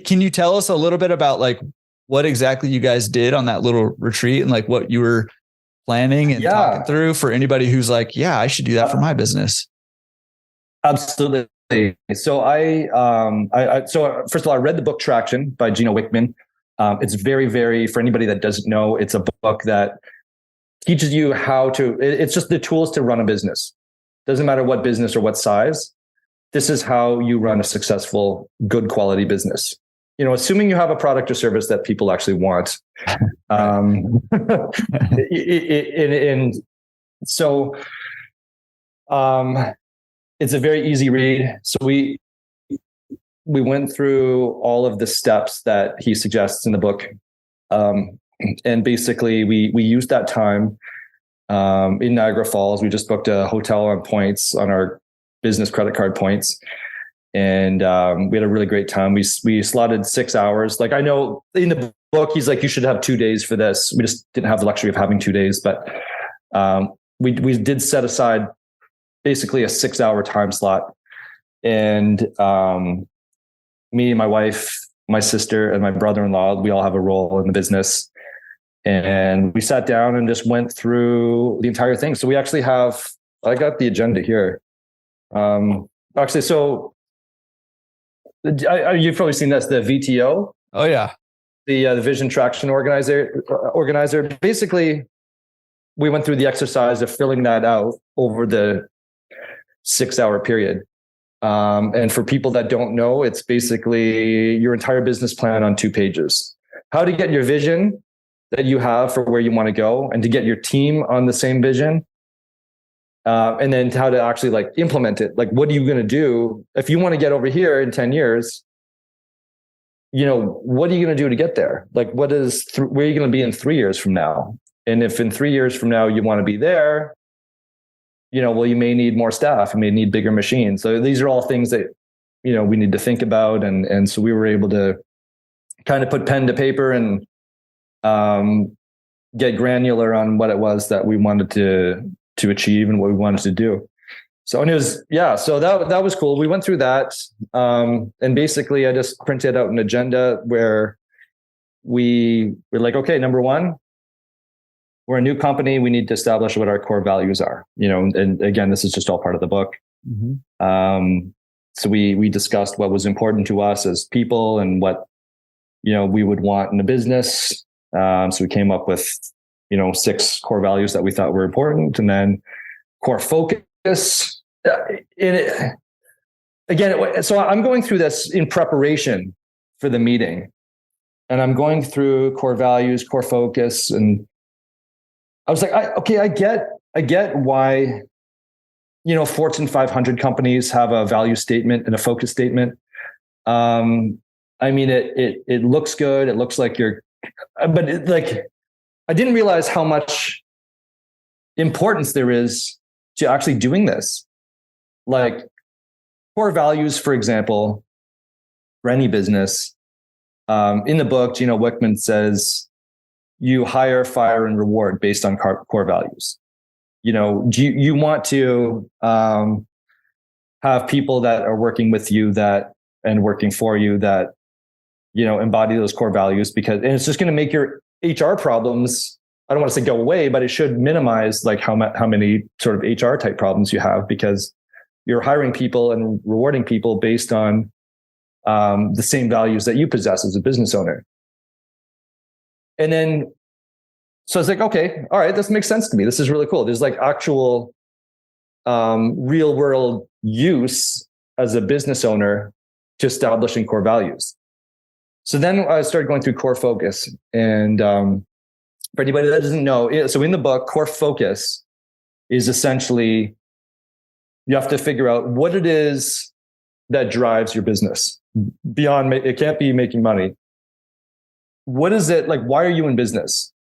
Can you tell us a little bit about like what exactly you guys did on that little retreat and like what you were planning and talking through for anybody who's like, yeah, I should do that for my business? Absolutely. So so first of all, I read the book Traction by Gino Wickman. It's very, very, for anybody that doesn't know, it's a book that teaches you how to, it's just the tools to run a business. Doesn't matter what business or what size. This is how you run a successful, good quality business. You know, assuming you have a product or service that people actually want. And so it's a very easy read. So we went through all of the steps that he suggests in the book. And basically we used that time in Niagara Falls. We just booked a hotel on points, on our business credit card points. And we had a really great time. We slotted 6 hours. Like, I know in the book, he's like, you should have 2 days for this. We just didn't have the luxury of having 2 days, but we did set aside basically a 6-hour time slot. And me and my wife, my sister, and my brother-in-law, we all have a role in the business. And we sat down and just went through the entire thing. So we actually have, I got the agenda here. Actually, so you've probably seen this, the VTO. Oh yeah. The Vision Traction organizer. Basically, we went through the exercise of filling that out over the 6-hour period. And for people that don't know, it's basically your entire business plan on 2 pages. How to get your vision that you have for where you want to go, and to get your team on the same vision. And then how to actually like implement it. Like, what are you going to do if you want to get over here in 10 years? You know, what are you going to do to get there? Like, where are you going to be in 3 years from now? And if in 3 years from now you want to be there, you know, well, you may need more staff, you may need bigger machines. So these are all things that, you know, we need to think about. And so we were able to kind of put pen to paper and get granular on what it was that we wanted to achieve and what we wanted to do. So, and it was, so that was cool. We went through that. And basically I just printed out an agenda where we were like, okay, number one, we're a new company. We need to establish what our core values are, you know, and again, this is just all part of the book. Mm-hmm. So we discussed what was important to us as people and what, you know, we would want in a business. So we came up with, you know, 6 core values that we thought were important, and then core focus. So I'm going through this in preparation for the meeting, and I'm going through core values, core focus, and I was like, I get why, you know, Fortune 500 companies have a value statement and a focus statement. I mean, it looks good. It looks like I didn't realize how much importance there is to actually doing this. Like, core values, for example, for any business, in the book, Gino Wickman says, you hire, fire, and reward based on core values. You know, you want to have people that are working with you and working for you that, you know, embody those core values, and it's just going to make your HR problems, I don't want to say go away, but it should minimize like how many sort of HR type problems you have, because you're hiring people and rewarding people based on the same values that you possess as a business owner. And then, so it's like, okay, all right, this makes sense to me. This is really cool. There's like actual real world use as a business owner to establishing core values. So then I started going through core focus. And for anybody that doesn't know, so in the book, core focus is essentially, you have to figure out what it is that drives your business beyond, it can't be making money. What is it like? Why are you in business?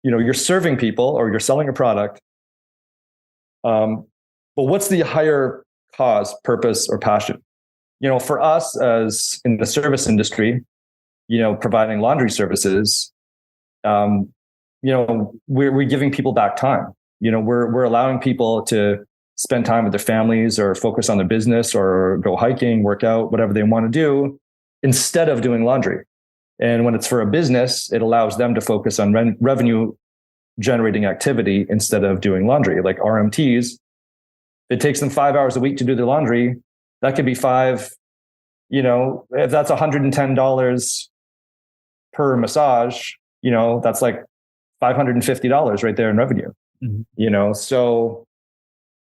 You know, you're serving people or you're selling a product. But what's the higher cause, purpose, or passion? You know, for us as in the service industry, you know, providing laundry services, you know, we're giving people back time. You know, we're allowing people to spend time with their families or focus on their business or go hiking, work out, whatever they want to do. instead of doing laundry. And when it's for a business, it allows them to focus on revenue generating activity instead of doing laundry. Like RMTs, it takes them 5 hours a week to do the laundry. That could be if that's $110 per massage, that's like $550 right there in revenue. Mm-hmm. So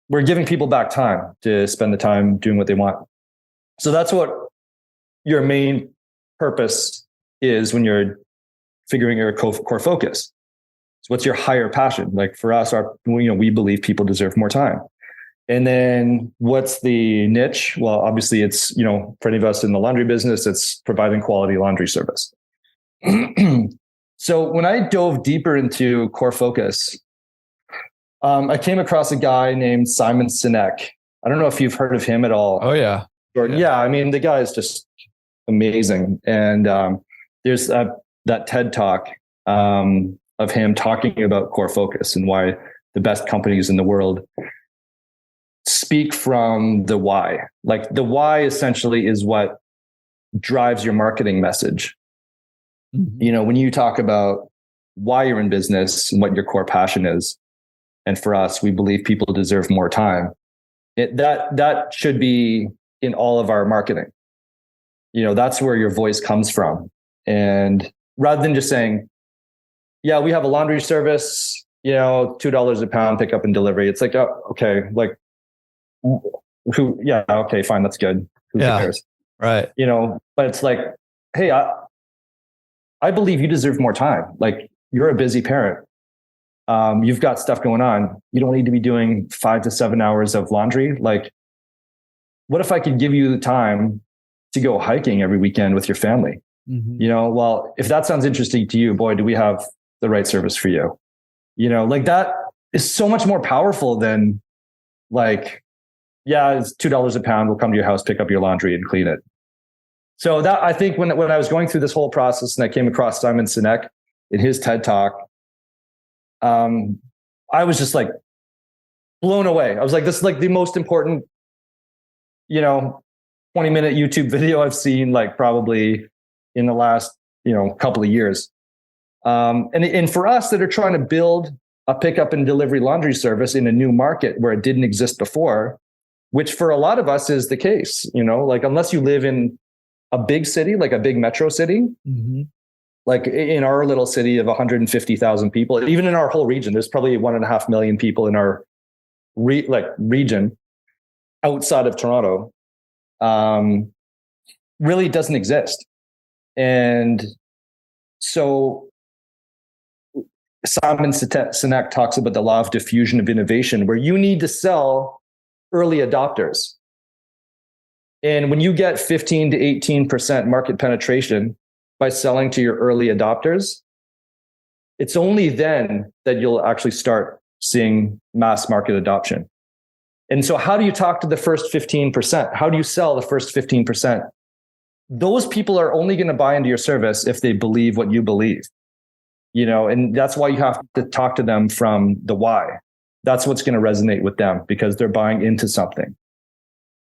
we're giving people back time to spend the time doing what they want. So that's what your main purpose is when you're figuring your core focus. So what's your higher passion? Like for us, we believe people deserve more time. And then what's the niche? Well, obviously it's, for any of us in the laundry business, it's providing quality laundry service. So when I dove deeper into core focus, I came across a guy named Simon Sinek. I don't know if you've heard of him at all. Oh yeah. Yeah. I mean, the guy is just amazing. And there's that TED talk of him talking about core focus and why the best companies in the world speak from the why. Like the why essentially is what drives your marketing message. Mm-hmm. When you talk about why you're in business and what your core passion is, and for us, we believe people deserve more time. That should be in all of our marketing. That's where your voice comes from. And rather than just saying, yeah, we have a laundry service, $2 a pound, pick up and delivery. It's like, oh, okay. Like okay, fine. That's good. Who cares? Right. But it's like, hey, I believe you deserve more time. Like you're a busy parent. You've got stuff going on. You don't need to be doing 5 to 7 hours of laundry. Like, what if I could give you the time to go hiking every weekend with your family? Mm-hmm. Well, if that sounds interesting to you, boy, do we have the right service for you? Like that is so much more powerful than like, yeah, it's $2 a pound. We'll come to your house, pick up your laundry and clean it. So that, I think when I was going through this whole process and I came across Simon Sinek in his TED talk, I was just like blown away. I was like, this is like the most important, 20-minute YouTube video I've seen, like probably in the last, couple of years. And for us that are trying to build a pickup and delivery laundry service in a new market where it didn't exist before, which for a lot of us is the case, like unless you live in a big city, like a big metro city, mm-hmm. like in our little city of 150,000 people, even in our whole region, there's probably 1.5 million people in our region outside of Toronto, really doesn't exist. And so Simon Sinek talks about the law of diffusion of innovation, where you need to sell early adopters. And when you get 15 to 18% market penetration by selling to your early adopters, it's only then that you'll actually start seeing mass market adoption. And so how do you talk to the first 15%? How do you sell the first 15%? Those people are only going to buy into your service if they believe what you believe, and that's why you have to talk to them from the why. That's what's going to resonate with them because they're buying into something.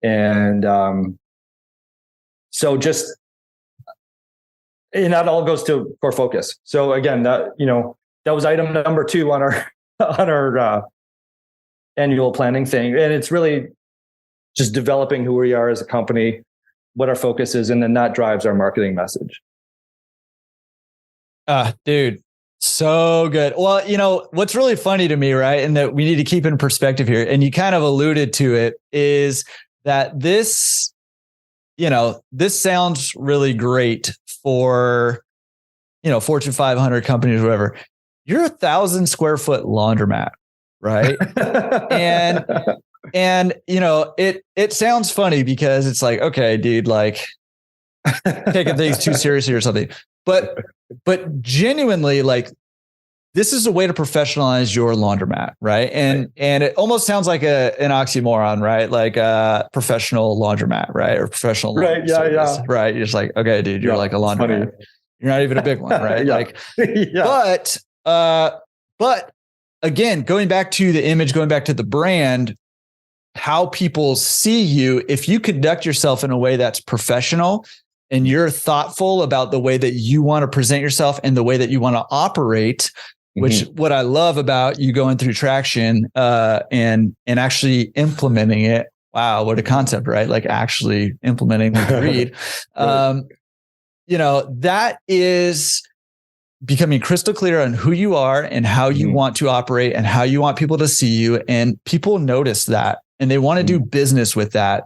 And and that all goes to core focus. So again, that was item number 2 on our annual planning thing. And it's really just developing who we are as a company, what our focus is, and then that drives our marketing message. Dude, so good. Well, what's really funny to me, right? And that we need to keep in perspective here, and you kind of alluded to it, is that this sounds really great for, Fortune 500 companies, or whatever. You're 1,000 square foot laundromat, right? and it sounds funny because it's like, okay, dude, like taking things too seriously or something. But genuinely, like, this is a way to professionalize your laundromat, right? And it almost sounds like an oxymoron, right? Like a professional laundromat, right? Or professional right? Service, right? You're just like, okay, dude, you're like a laundromat. Funny. You're not even a big one, right? But again, going back to the image, going back to the brand, how people see you, if you conduct yourself in a way that's professional, and you're thoughtful about the way that you want to present yourself and the way that you want to operate, which what I love about you going through traction and actually implementing it. Wow, what a concept, right? Like actually implementing what you read. That is becoming crystal clear on who you are and how you want to operate and how you want people to see you. And people notice that and they want to do business with that.